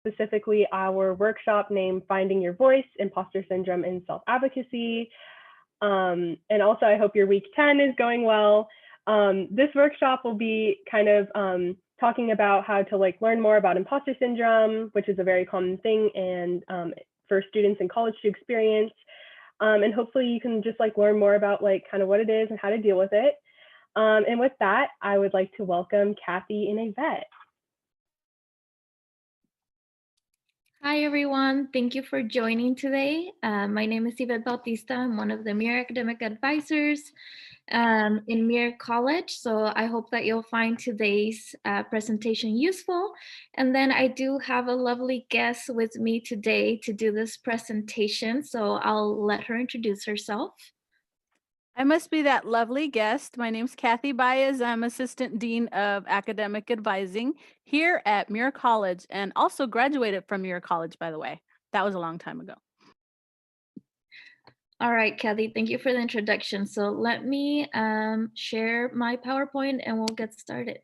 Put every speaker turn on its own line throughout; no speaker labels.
specifically our workshop named Finding Your Voice, Impostor Syndrome and Self-Advocacy. And also, I hope your week 10 is going well. This workshop will be kind of talking about how to learn more about imposter syndrome, which is a very common thing and for students in college to experience. And hopefully you can just learn more about kind of what it is and how to deal with it. And with that, I would like to welcome Kathy and Yvette.
Hi, everyone. Thank you for joining today. My name is Yvette Bautista. I'm one of the Muir Academic Advisors in Muir College. So I hope that you'll find today's presentation useful. And then I do have a lovely guest with me today to do this presentation. So I'll let her introduce herself.
I must be that lovely guest. My name's Kathy Baez. I'm Assistant Dean of Academic Advising here at Muir College and also graduated from Muir College, by the way. That was a long time ago.
All right, Kathy, thank you for the introduction. So let me share my PowerPoint and we'll get started.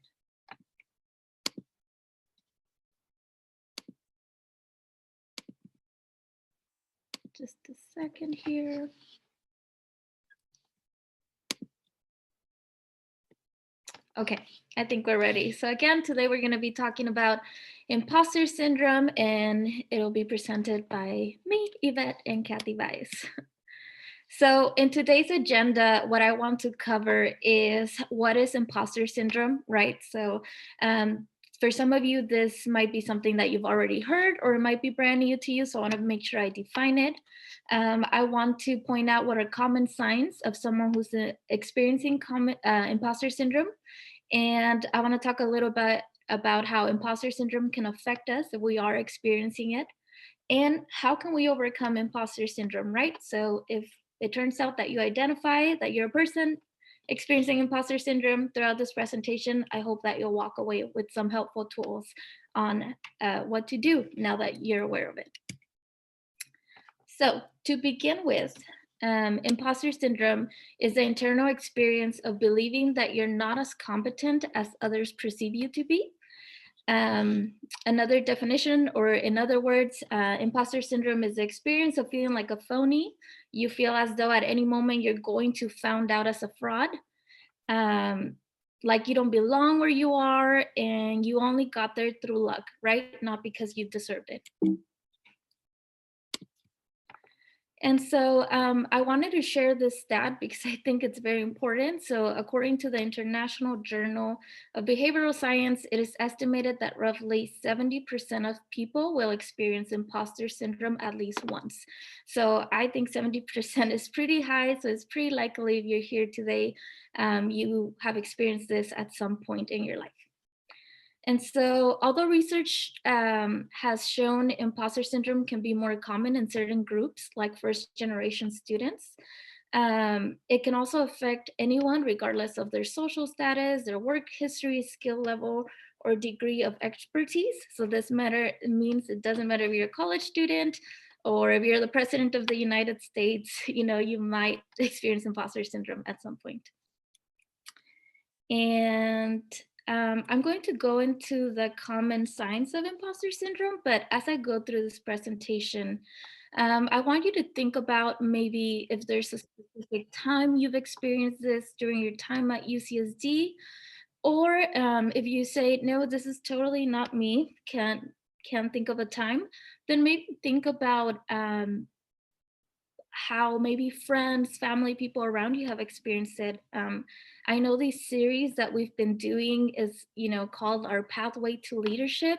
Just a second here. Okay, I think we're ready. So again, today we're going to be talking about imposter syndrome, and it'll be presented by me, Yvette, and Kathy Baez. So in today's agenda, what I want to cover is what is imposter syndrome, right? So for some of you, this might be something that you've already heard, or it might be brand new to you, so I want to make sure I define it. I want to point out what are common signs of someone who's experiencing imposter syndrome. And I want to talk a little bit about how imposter syndrome can affect us if we are experiencing it. And how can we overcome imposter syndrome, right? So if it turns out that you identify that you're a person experiencing imposter syndrome throughout this presentation, I hope that you'll walk away with some helpful tools on what to do now that you're aware of it. So to begin with, imposter syndrome is the internal experience of believing that you're not as competent as others perceive you to be. Another definition, or in other words, imposter syndrome is the experience of feeling like a phony. You feel as though at any moment you're going to found out as a fraud, like you don't belong where you are and you only got there through luck, right? Not because you deserved it. And so I wanted to share this stat because I think it's very important. So according to the International Journal of Behavioral Science, it is estimated that roughly 70% of people will experience imposter syndrome at least once. So I think 70% is pretty high. So it's pretty likely if you're here today, you have experienced this at some point in your life. And so although research has shown imposter syndrome can be more common in certain groups, like first-generation students, it can also affect anyone regardless of their social status, their work history, skill level, or degree of expertise. So this means it doesn't matter if you're a college student or if you're the president of the United States, you might experience imposter syndrome at some point. And I'm going to go into the common signs of imposter syndrome, but as I go through this presentation, I want you to think about maybe if there's a specific time you've experienced this during your time at UCSD, or if you say, no, this is totally not me, can't think of a time, then maybe think about how maybe friends, family, people around you have experienced it. I know this series that we've been doing is, called our Pathway to Leadership.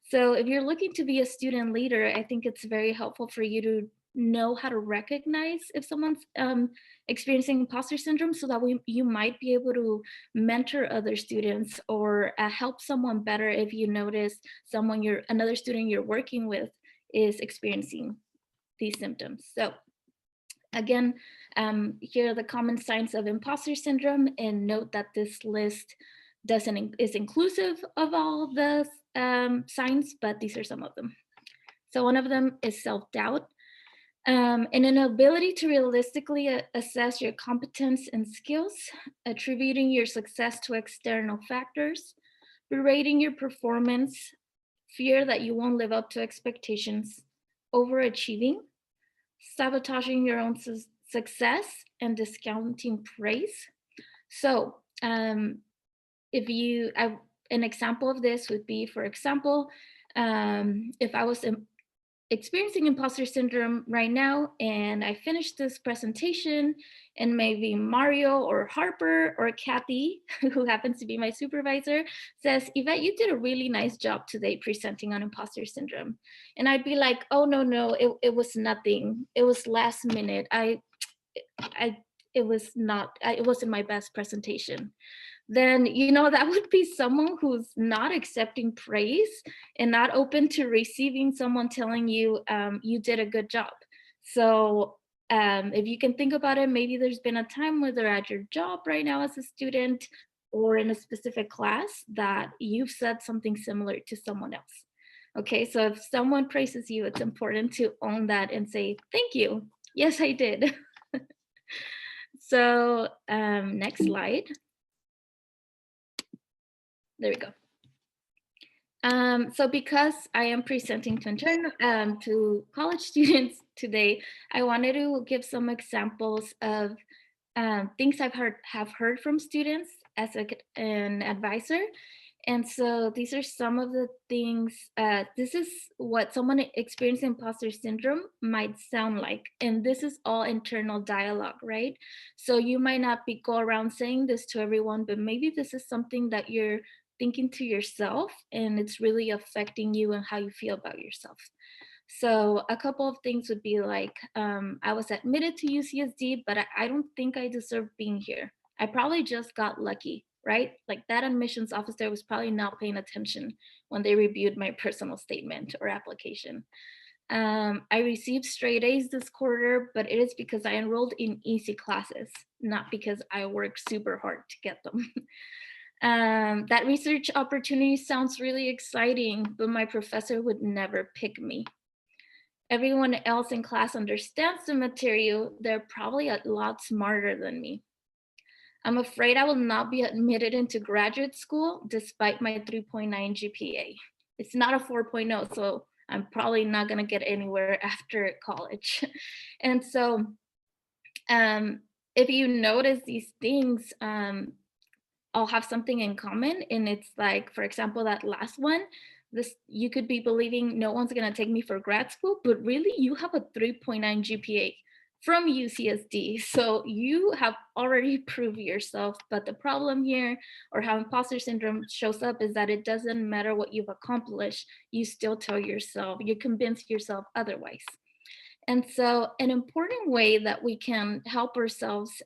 So if you're looking to be a student leader, I think it's very helpful for you to know how to recognize if someone's experiencing imposter syndrome, so that you might be able to mentor other students or help someone better if you notice another student you're working with is experiencing these symptoms. So again, here are the common signs of imposter syndrome, and note that this list is inclusive of all the signs, but these are some of them. So one of them is self-doubt, an inability to realistically assess your competence and skills, attributing your success to external factors, berating your performance, fear that you won't live up to expectations, overachieving, sabotaging your own success, and discounting praise. So, if you, an example of this would be, for example, if I was experiencing imposter syndrome right now and I finished this presentation and maybe Mario or Harper or Kathy, who happens to be my supervisor, says, Yvette, you did a really nice job today presenting on imposter syndrome. And I'd be like, oh, no, it was nothing. It was last minute. It wasn't my best presentation. Then, that would be someone who's not accepting praise and not open to receiving someone telling you you did a good job. So if you can think about it, maybe there's been a time, whether at your job right now as a student or in a specific class, that you've said something similar to someone else. Okay, so if someone praises you, it's important to own that and say, thank you. Yes, I did. So next slide. There we go. So because I am presenting to college students today, I wanted to give some examples of things have heard from students as an advisor. And so these are some of the things, this is what someone experiencing imposter syndrome might sound like. And this is all internal dialogue, right? So you might not be go around saying this to everyone, but maybe this is something that you're thinking to yourself and it's really affecting you and how you feel about yourself. So a couple of things would be like, I was admitted to UCSD, but I don't think I deserve being here. I probably just got lucky, right? Like that admissions officer was probably not paying attention when they reviewed my personal statement or application. I received straight A's this quarter, but it is because I enrolled in easy classes, not because I worked super hard to get them. That research opportunity sounds really exciting, but my professor would never pick me. Everyone else in class understands the material. They're probably a lot smarter than me. I'm afraid I will not be admitted into graduate school despite my 3.9 GPA. It's not a 4.0, so I'm probably not gonna get anywhere after college. And so if you notice these things, all have something in common. And it's like, for example, that last one, you could be believing no one's gonna take me for grad school, but really you have a 3.9 GPA from UCSD. So you have already proved yourself. But the problem here, or how imposter syndrome shows up, is that it doesn't matter what you've accomplished, you still tell yourself, you convince yourself otherwise. And so an important way that we can help ourselves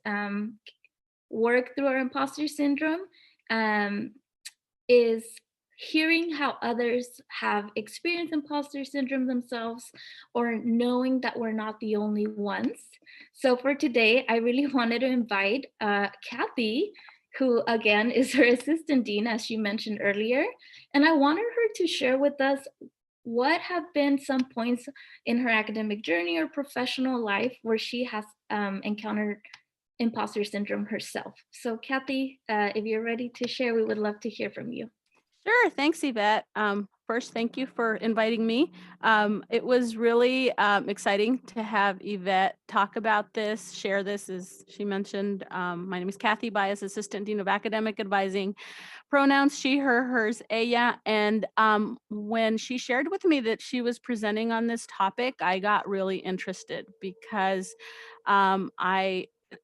work through our imposter syndrome is hearing how others have experienced imposter syndrome themselves, or knowing that we're not the only ones. So for today, I really wanted to invite Kathy, who again is her assistant dean, as she mentioned earlier. And I wanted her to share with us what have been some points in her academic journey or professional life where she has encountered imposter syndrome herself. So Kathy, if you're ready to share, we would love to hear from you.
Sure. Thanks, Yvette. First, thank you for inviting me. It was really exciting to have Yvette talk about this, share this. As she mentioned, my name is Kathy Bias, Assistant Dean of Academic Advising. Pronouns she, her, hers, ella. And when she shared with me that she was presenting on this topic, I got really interested because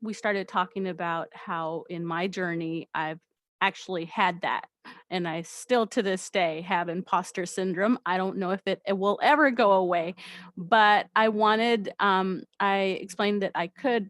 we started talking about how in my journey, I've actually had that. And I still to this day have imposter syndrome. I don't know if it will ever go away, but I explained that I could,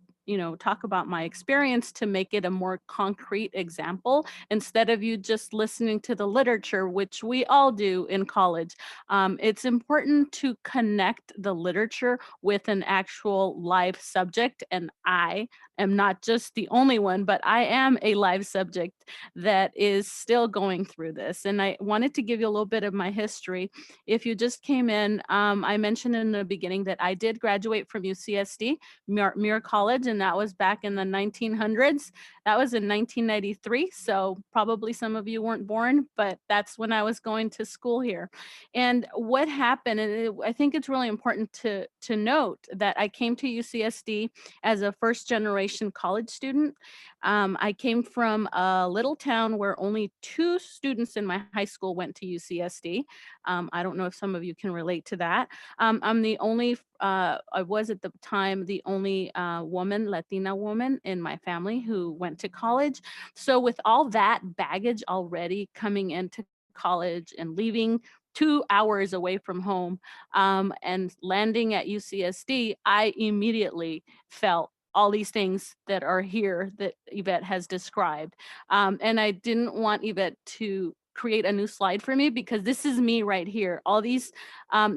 talk about my experience to make it a more concrete example instead of you just listening to the literature, which we all do in college. It's important to connect the literature with an actual live subject. And I am not just the only one, but I am a live subject that is still going through this. And I wanted to give you a little bit of my history. If you just came in, I mentioned in the beginning that I did graduate from UCSD, Muir College, and that was back in the 1900s. That was in 1993, so probably some of you weren't born, but that's when I was going to school here. And what happened, and I think it's really important to note that I came to UCSD as a first generation college student. I came from a little town where only 2 students in my high school went to UCSD. I don't know if some of you can relate to that. I'm the only, I was at the time the only Latina woman in my family who went to college. So with all that baggage already coming into college and leaving 2 hours away from home and landing at UCSD, I immediately felt all these things that are here that Yvette has described. And I didn't want Yvette to create a new slide for me because this is me right here. All these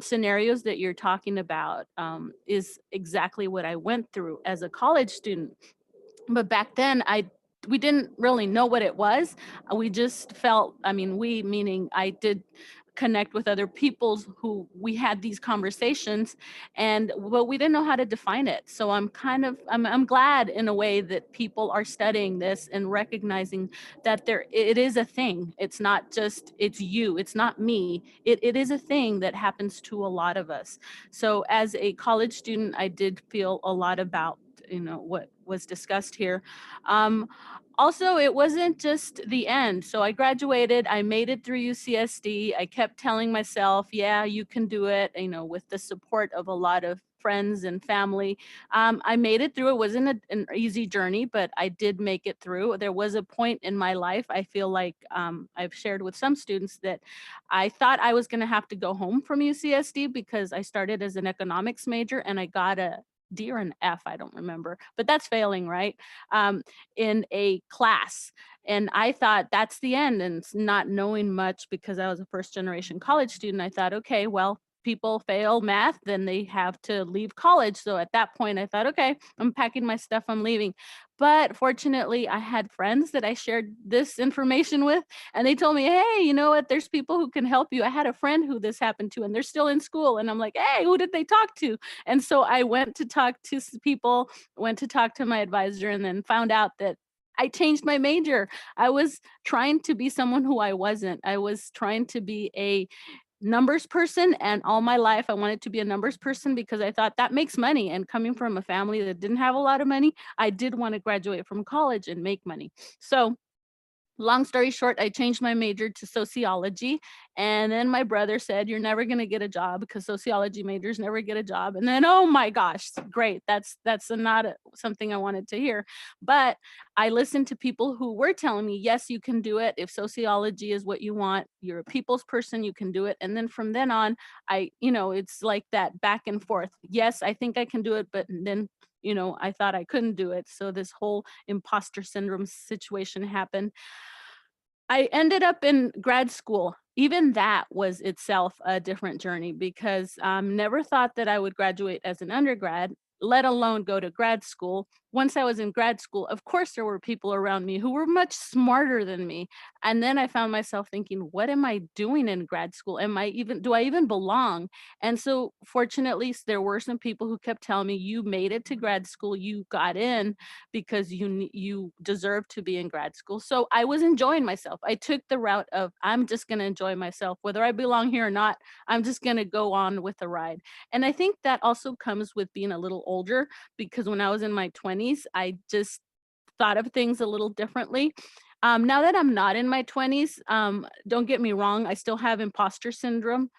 scenarios that you're talking about is exactly what I went through as a college student. But back then we didn't really know what it was. We just felt, I mean, we meaning I did connect with other people who we had these conversations, but we didn't know how to define it. So I'm glad in a way that people are studying this and recognizing that it is a thing. It's not just it's you, it's not me. It is a thing that happens to a lot of us. So as a college student, I did feel a lot about what was discussed here. Also, it wasn't just the end. So I graduated, I made it through UCSD. I kept telling myself, yeah, you can do it, with the support of a lot of friends and family. I made it through. It wasn't an easy journey, but I did make it through. There was a point in my life, I feel like I've shared with some students that I thought I was going to have to go home from UCSD because I started as an economics major and I got a D or an F, I don't remember, but that's failing, right? In a class. And I thought that's the end. And not knowing much because I was a first generation college student, I thought, okay, well, people fail math, then they have to leave college. So at that point, I thought, okay, I'm packing my stuff, I'm leaving. But fortunately, I had friends that I shared this information with, and they told me, hey, you know what? There's people who can help you. I had a friend who this happened to, and they're still in school. And I'm like, hey, who did they talk to? And so I went to talk to people, went to talk to my advisor, and then found out that I changed my major. I was trying to be someone who I wasn't. I was trying to be a numbers person, and all my life I wanted to be a numbers person because I thought that makes money. And coming from a family that didn't have a lot of money, I did want to graduate from college and make money. So long story short, I changed my major to sociology. And then my brother said, you're never going to get a job because sociology majors never get a job. And then, oh my gosh, great. That's not something I wanted to hear. But I listened to people who were telling me, yes, you can do it. If sociology is what you want, you're a people's person, you can do it. And then from then on, it's like that back and forth. Yes, I think I can do it. But then I thought I couldn't do it. So this whole imposter syndrome situation happened. I ended up in grad school. Even that was itself a different journey because never thought that I would graduate as an undergrad, let alone go to grad school. Once I was in grad school, of course, there were people around me who were much smarter than me. And then I found myself thinking, what am I doing in grad school? Do I even belong? And so fortunately, there were some people who kept telling me, you made it to grad school, you got in because you deserve to be in grad school. So I was enjoying myself. I took the route of, I'm just going to enjoy myself, whether I belong here or not. I'm just going to go on with the ride. And I think that also comes with being a little older, because when I was in my 20s, I just thought of things a little differently. Now that I'm not in my 20s, don't get me wrong, I still have imposter syndrome.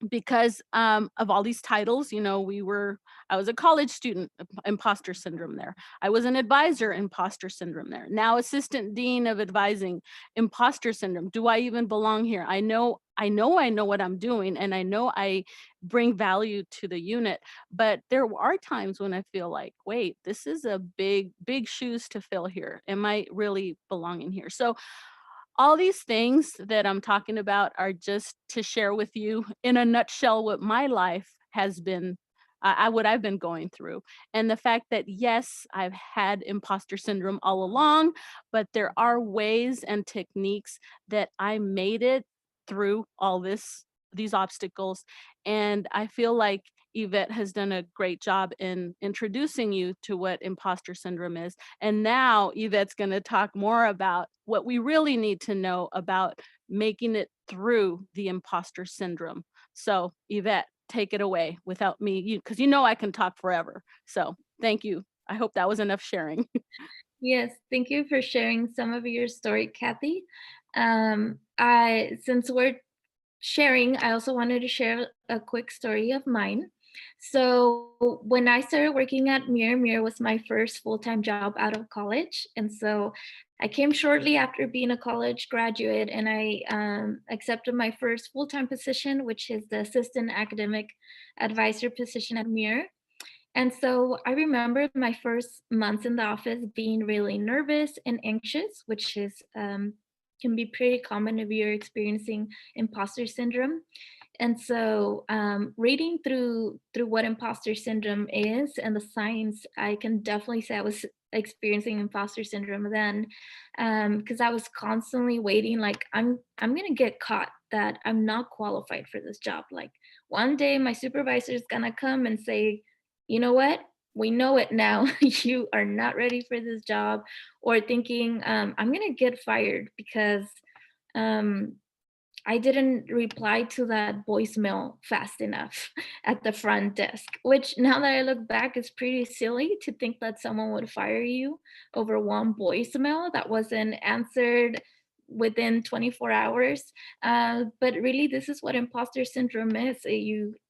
Because of all these titles, I was a college student, imposter syndrome there. I was an advisor, imposter syndrome there. Now assistant dean of advising, imposter syndrome. Do I even belong here? I know what I'm doing, and I know I bring value to the unit, but there are times when I feel like, wait, this is a big shoes to fill here. Am I really belonging here? So all these things that I'm talking about are just to share with you in a nutshell what my life has been, what I've been going through. And the fact that, yes, I've had imposter syndrome all along, but there are ways and techniques that I made it through all this these obstacles. And I feel like Yvette has done a great job in introducing you to what imposter syndrome is. And now Yvette's going to talk more about what we really need to know about making it through the imposter syndrome. So Yvette, take it away without me, because you know I can talk forever. So thank you. I hope that was enough sharing.
Yes, thank you for sharing some of your story, Kathy. Since we're sharing, I also wanted to share a quick story of mine. So when I started working at Mir was my first full-time job out of college. And so I came shortly after being a college graduate, and I accepted my first full-time position, which is the assistant academic advisor position at Mir. And so I remember my first months in the office being really nervous and anxious, which is can be pretty common if you're experiencing imposter syndrome. And so reading through what imposter syndrome is and the signs, I can definitely say I was experiencing imposter syndrome then, because I was constantly waiting, like I'm gonna get caught that I'm not qualified for this job. Like one day my supervisor is gonna come and say, you know what? We know it now. You are not ready for this job. Or thinking, I'm going to get fired because um, I didn't reply to that voicemail fast enough at the front desk, which now that I look back is pretty silly to think that someone would fire you over one voicemail that wasn't answered within 24 hours. But really, this is what imposter syndrome is.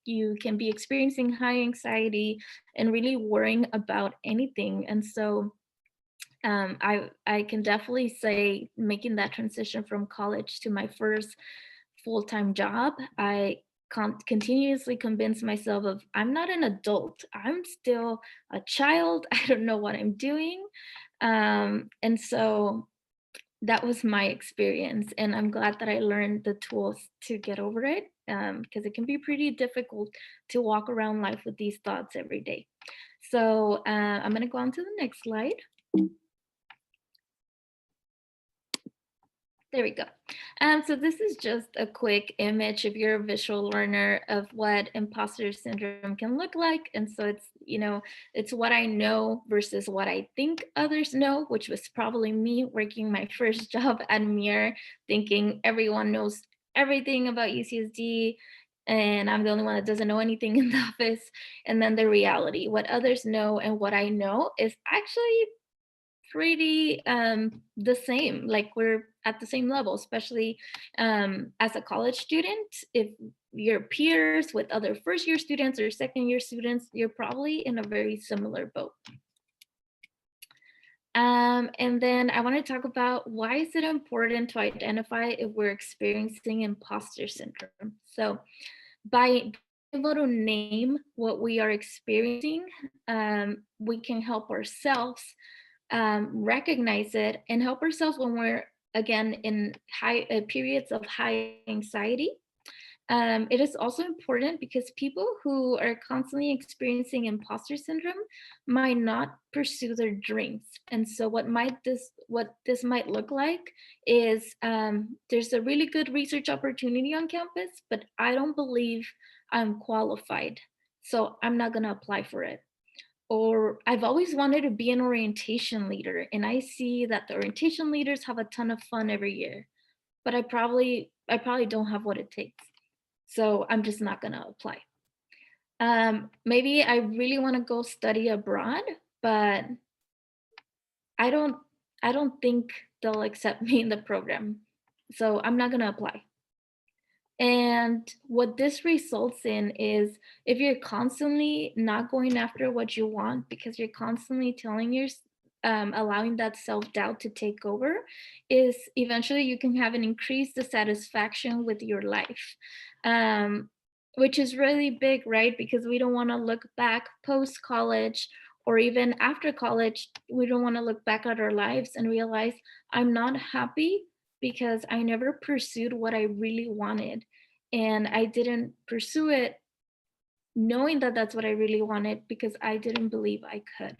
You can be experiencing high anxiety and really worrying about anything. And so I can definitely say making that transition from college to my first full-time job, I continuously convince myself of I'm not an adult. I'm still a child. I don't know what I'm doing. And so that was my experience. And I'm glad that I learned the tools to get over it, because it can be pretty difficult to walk around life with these thoughts every day. So I'm going to go on to the next slide. There we go. So this is just a quick image if you're a visual learner of what imposter syndrome can look like. And so it's, it's what I know versus what I think others know, which was probably me working my first job at Mir, thinking everyone knows everything about UCSD and I'm the only one that doesn't know anything in the office. And then the reality, what others know and what I know is actually pretty the same. Like we're at the same level, especially as a college student. If your peers with other first year students or second year students, you're probably in a very similar boat. And then I want to talk about why is it important to identify if we're experiencing imposter syndrome. So by being able to name what we are experiencing, we can help ourselves recognize it and help ourselves when we're again in high periods of high anxiety. It is also important because people who are constantly experiencing imposter syndrome might not pursue their dreams. And so what this might look like is there's a really good research opportunity on campus, but I don't believe I'm qualified, so I'm not going to apply for it. Or I've always wanted to be an orientation leader, and I see that the orientation leaders have a ton of fun every year, but I probably don't have what it takes. So I'm just not gonna apply. Maybe I really want to go study abroad, but I don't think they'll accept me in the program. So I'm not gonna apply. And what this results in is if you're constantly not going after what you want because you're constantly telling your allowing that self-doubt to take over, is eventually you can have an increased dissatisfaction with your life, which is really big, right? Because we don't want to look back post college or even after college, we don't want to look back at our lives and realize I'm not happy because I never pursued what I really wanted. And I didn't pursue it knowing that that's what I really wanted because I didn't believe I could,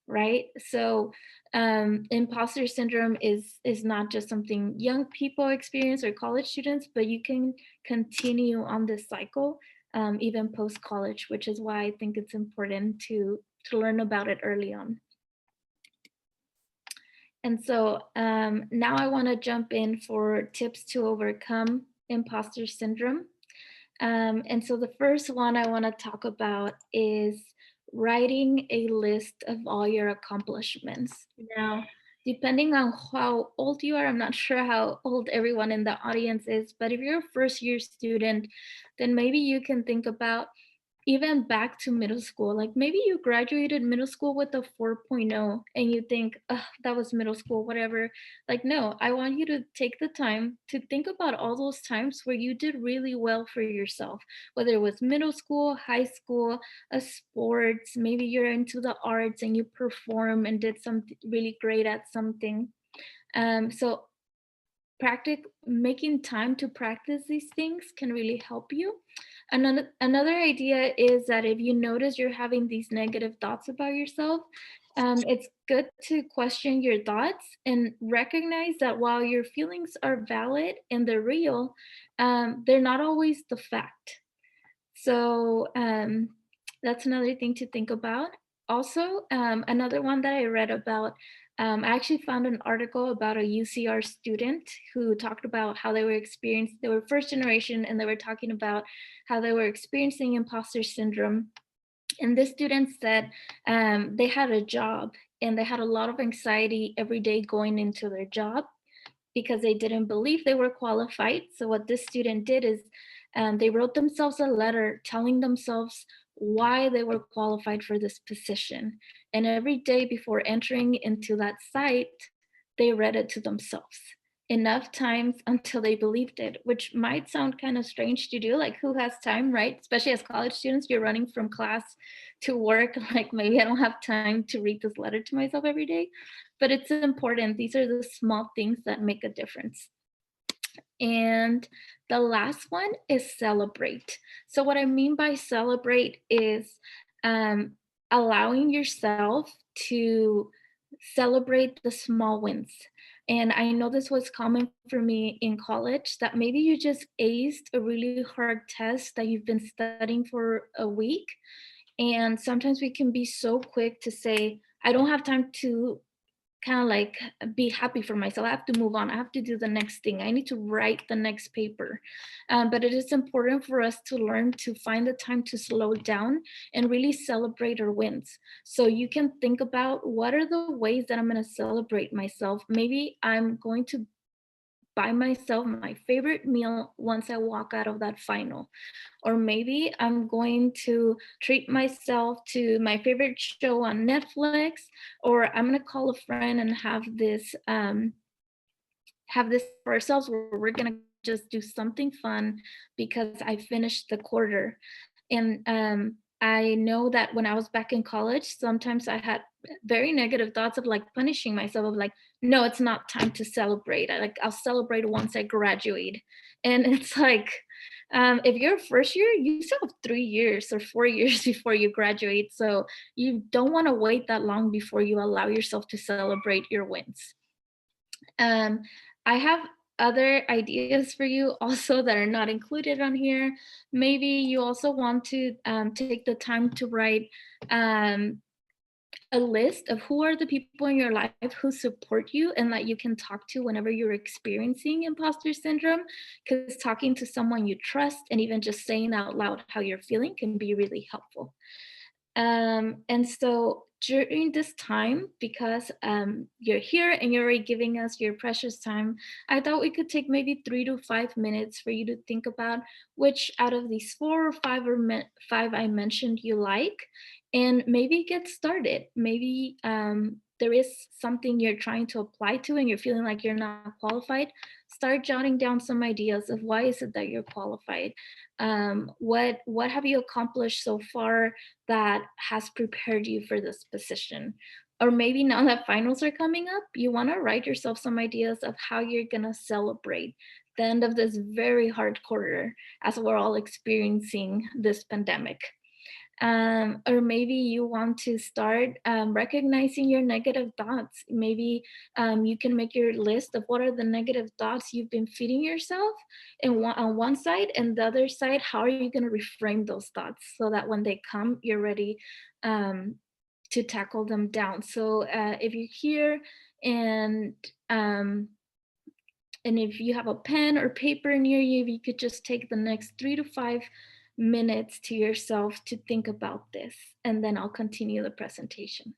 right? So imposter syndrome is not just something young people experience or college students, but you can continue on this cycle even post college, which is why I think it's important to learn about it early on. And so now I want to jump in for tips to overcome imposter syndrome. And so the first one I want to talk about is writing a list of all your accomplishments. Now, depending on how old you are, I'm not sure how old everyone in the audience is, but if you're a first year student, then maybe you can think about even back to middle school. Like maybe you graduated middle school with a 4.0 and you think, oh, that was middle school, whatever. Like, no, I want you to take the time to think about all those times where you did really well for yourself, whether it was middle school, high school, a sports, maybe you're into the arts and you perform and did something really great at something. So making time to practice these things can really help you. Another idea is that if you notice you're having these negative thoughts about yourself, it's good to question your thoughts and recognize that while your feelings are valid and they're real, they're not always the fact. So that's another thing to think about. Also, another one that I read about, I actually found an article about a UCR student who talked about how they were first generation, and they were talking about how they were experiencing imposter syndrome. And this student said they had a job and they had a lot of anxiety every day going into their job because they didn't believe they were qualified. So what this student did is they wrote themselves a letter telling themselves why they were qualified for this position. And every day before entering into that site, they read it to themselves enough times until they believed it, which might sound kind of strange to do. Like, who has time, right? Especially as college students, you're running from class to work. Like, maybe I don't have time to read this letter to myself every day, but it's important. These are the small things that make a difference. And the last one is celebrate. So what I mean by celebrate is allowing yourself to celebrate the small wins. And I know this was common for me in college, that maybe you just aced a really hard test that you've been studying for a week. And sometimes we can be so quick to say, I don't have time to kind of like be happy for myself. I have to move on. I have to do the next thing. I need to write the next paper. But it is important for us to learn to find the time to slow down and really celebrate our wins. So you can think about, what are the ways that I'm going to celebrate myself? Maybe I'm going to buy myself my favorite meal once I walk out of that final. Or maybe I'm going to treat myself to my favorite show on Netflix, or I'm going to call a friend and have this for ourselves, where we're going to just do something fun because I finished the quarter. And I know that when I was back in college, sometimes I had very negative thoughts of like punishing myself, of like, no, it's not time to celebrate. I'll celebrate once I graduate. And it's like, if you're a first year, you still have 3 years or 4 years before you graduate. So you don't want to wait that long before you allow yourself to celebrate your wins. I have other ideas for you also that are not included on here. Maybe you also want to take the time to write a list of who are the people in your life who support you and that you can talk to whenever you're experiencing imposter syndrome, because talking to someone you trust and even just saying out loud how you're feeling can be really helpful. And so during this time, because you're here and you're already giving us your precious time, I thought we could take maybe 3 to 5 minutes for you to think about which out of these 4 or 5 I mentioned you like, and maybe get started. Maybe there is something you're trying to apply to and you're feeling like you're not qualified. Start jotting down some ideas of why is it that you're qualified. What have you accomplished so far that has prepared you for this position? Or maybe now that finals are coming up, you want to write yourself some ideas of how you're going to celebrate the end of this very hard quarter as we're all experiencing this pandemic. Or maybe you want to start recognizing your negative thoughts. Maybe you can make your list of what are the negative thoughts you've been feeding yourself, and on one side, and the other side, how are you going to reframe those thoughts so that when they come, you're ready um, to tackle them down. So if you're here and um, and if you have a pen or paper near you, you could just take the next 3 to 5 minutes to yourself to think about this, and then I'll continue the presentation.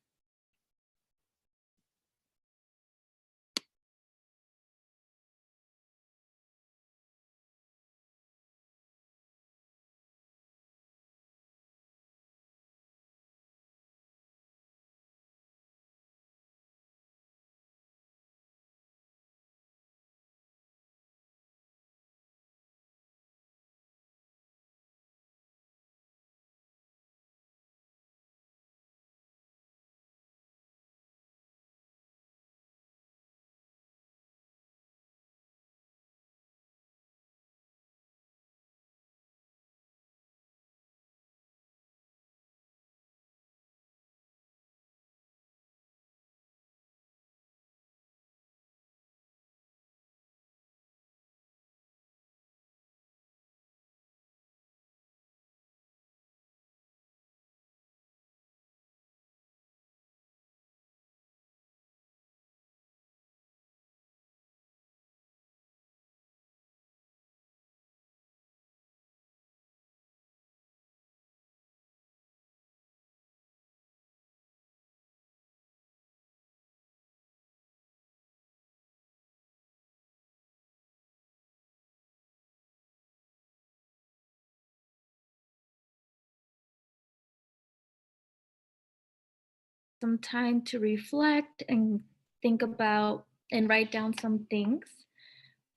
Some time to reflect and think about and write down some things.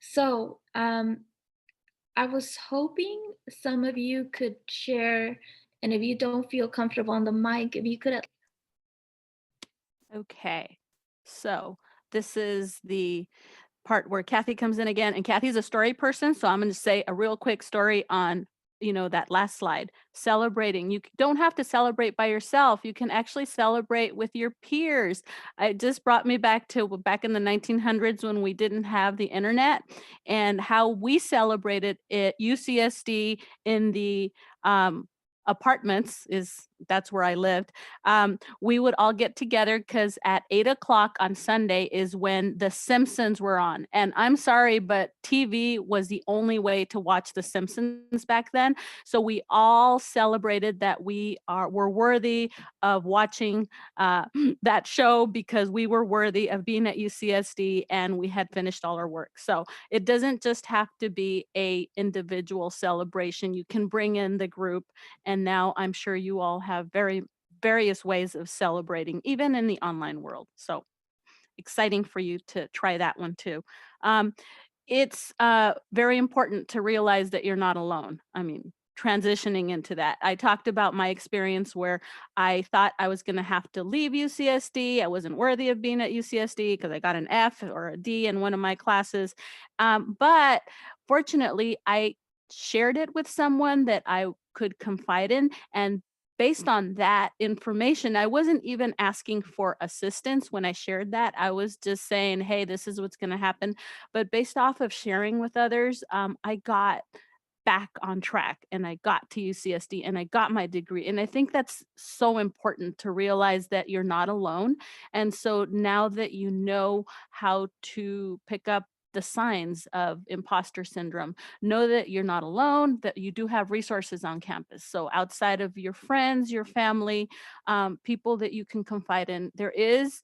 So I was hoping some of you could share, and if you don't feel comfortable on the mic, if you could.
Okay, so this is the part where Kathy comes in again, and Kathy's a story person, so I'm going to say a real quick story on, that last slide. Celebrating. You don't have to celebrate by yourself. You can actually celebrate with your peers. It just brought me back to back in the 1900s when we didn't have the internet, and how we celebrated at UCSD in the apartments. That's where I lived. We would all get together because at 8 o'clock on Sunday is when The Simpsons were on. And I'm sorry, but TV was the only way to watch The Simpsons back then. So we all celebrated that were worthy of watching that show because we were worthy of being at UCSD and we had finished all our work. So it doesn't just have to be a individual celebration. You can bring in the group. And now I'm sure you all have various ways of celebrating, even in the online world. So exciting for you to try that one too. It's very important to realize that you're not alone. I mean, transitioning into that, I talked about my experience where I thought I was going to have to leave UCSD. I wasn't worthy of being at UCSD because I got an F or a D in one of my classes. But fortunately, I shared it with someone that I could confide in, and based on that information, I wasn't even asking for assistance when I shared that. I was just saying, hey, this is what's going to happen. But based off of sharing with others, I got back on track and I got to UCSD and I got my degree. And I think that's so important to realize that you're not alone. And so now that you know how to pick up the signs of imposter syndrome, know that you're not alone, that you do have resources on campus. So outside of your friends, your family, people that you can confide in, there is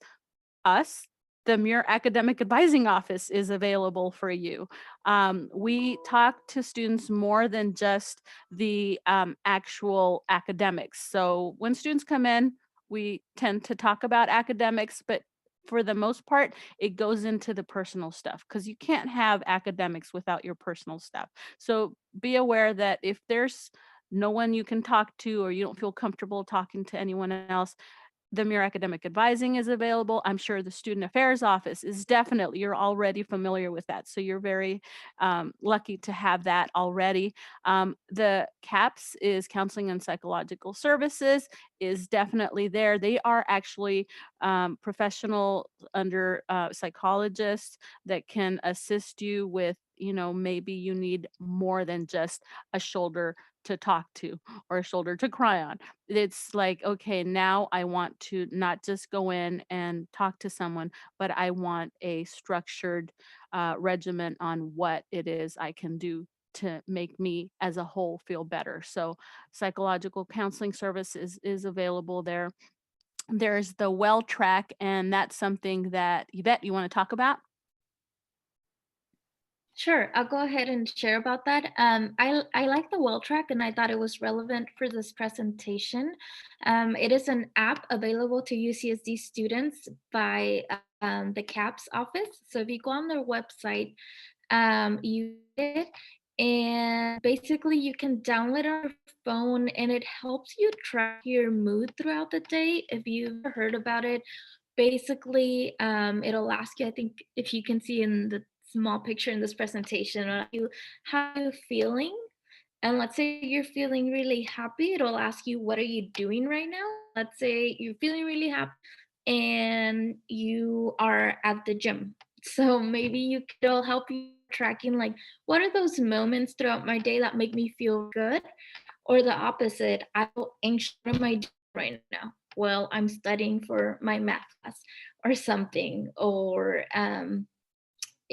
us. The Muir Academic Advising Office is available for you. We talk to students more than just the actual academics. So when students come in, we tend to talk about academics, but for the most part, it goes into the personal stuff because you can't have academics without your personal stuff. So be aware that if there's no one you can talk to or you don't feel comfortable talking to anyone else, the Muir Academic Advising is available. I'm sure the Student Affairs Office is definitely, you're already familiar with that. So you're very lucky to have that already. The CAPS is Counseling and Psychological Services is definitely there. They are actually professional under psychologists that can assist you with, maybe you need more than just a shoulder to talk to or a shoulder to cry on. It's like, okay, now I want to not just go in and talk to someone, but I want a structured regimen on what it is I can do to make me as a whole feel better. So psychological counseling service is available there. There's the well track, and that's something that Yvette, you want to talk about?
Sure, I'll go ahead and share about that. I like the well track, and I thought it was relevant for this presentation. It is an app available to UCSD students by the CAPS office. So if you go on their website, you it, and basically you can download it on your phone, and it helps you track your mood throughout the day. If you've ever heard about it, basically it'll ask you, I think if you can see in the small picture in this presentation, you how you feeling, and let's say you're feeling really happy, it'll ask you what are you doing right now. Let's say you're feeling really happy and you are at the gym, so maybe it'll help you tracking like what are those moments throughout my day that make me feel good, or the opposite, I feel anxious. What am I doing right now? Well, I'm studying for my math class or something, or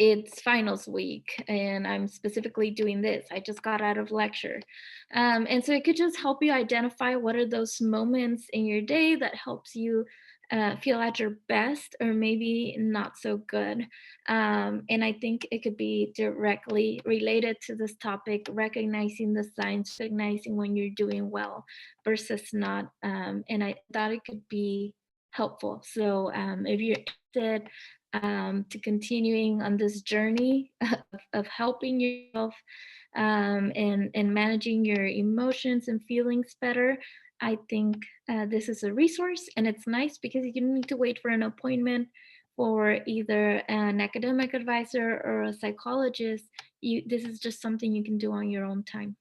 it's finals week and I'm specifically doing this. I just got out of lecture. And so it could just help you identify what are those moments in your day that helps you feel at your best or maybe not so good. And I think it could be directly related to this topic, recognizing the signs, recognizing when you're doing well versus not. And I thought it could be helpful. So if you're interested, to continuing on this journey of helping yourself and managing your emotions and feelings better, I think this is a resource, and it's nice because you don't need to wait for an appointment for either an academic advisor or a psychologist. This is just something you can do on your own time.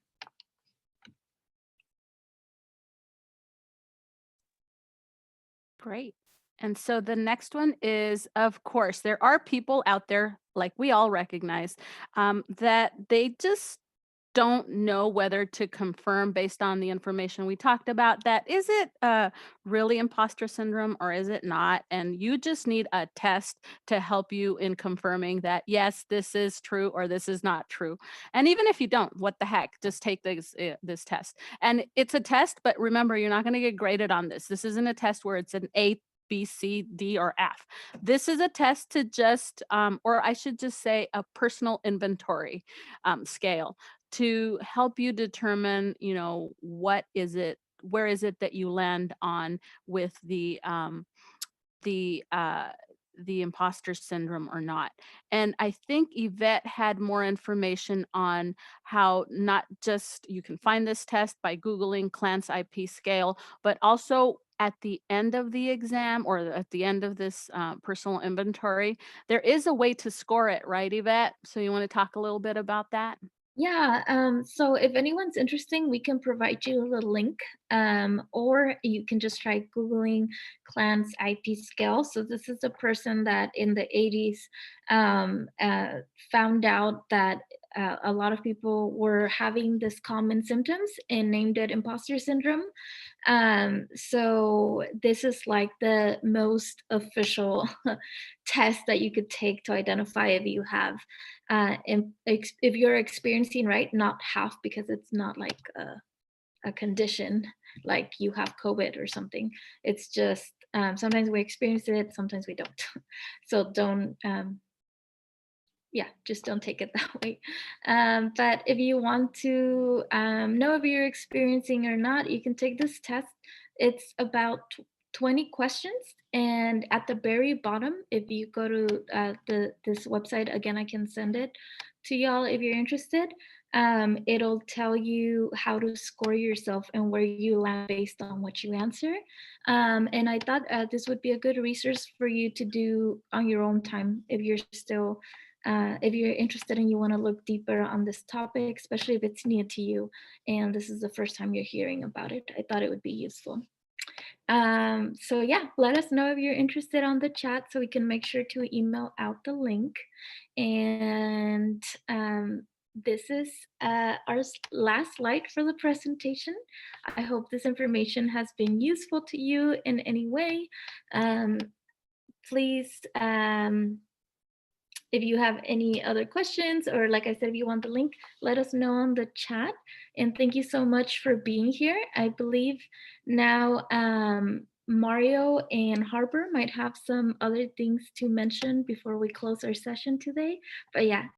Great. And so the next one is, of course, there are people out there, like we all recognize, that they just don't know whether to confirm based on the information we talked about that is it really imposter syndrome or is it not? And you just need a test to help you in confirming that, yes, this is true or this is not true. And even if you don't, what the heck, just take this test. And it's a test, but remember, you're not going to get graded on this. This isn't a test where it's an A, B, C, D, or F. This is a test to just, or I should just say, a personal inventory scale to help you determine, what is it, where is it that you land on with the uh, the imposter syndrome or not. And I think Yvette had more information on how not just you can find this test by Googling Clance IP scale, but also at the end of the exam or at the end of this personal inventory, there is a way to score it, right, Yvette? So you want to talk a little bit about that?
Yeah, so if anyone's interested, we can provide you the link, or you can just try Googling Clan's IP scale. So this is a person that in the 80s found out that a lot of people were having this common symptoms and named it imposter syndrome. So this is like the most official test that you could take to identify if you have if you're experiencing, right, not half, because it's not like a condition like you have COVID or something. It's just sometimes we experience it, sometimes we don't. So don't yeah, just don't take it that way. But if you want to know if you're experiencing or not, you can take this test. It's about 20 questions. And at the very bottom, if you go to this website, again, I can send it to y'all if you're interested. It'll tell you how to score yourself and where you land based on what you answer. And I thought this would be a good resource for you to do on your own time if you're still, if you're interested and you want to look deeper on this topic, especially if it's new to you and this is the first time you're hearing about it. I thought it would be useful. So yeah, let us know if you're interested on the chat so we can make sure to email out the link. And this is our last slide for the presentation. I hope this information has been useful to you in any way. Please, if you have any other questions, or like I said, if you want the link, let us know on the chat. And thank you so much for being here. I believe now Mario and Harper might have some other things to mention before we close our session today. But yeah,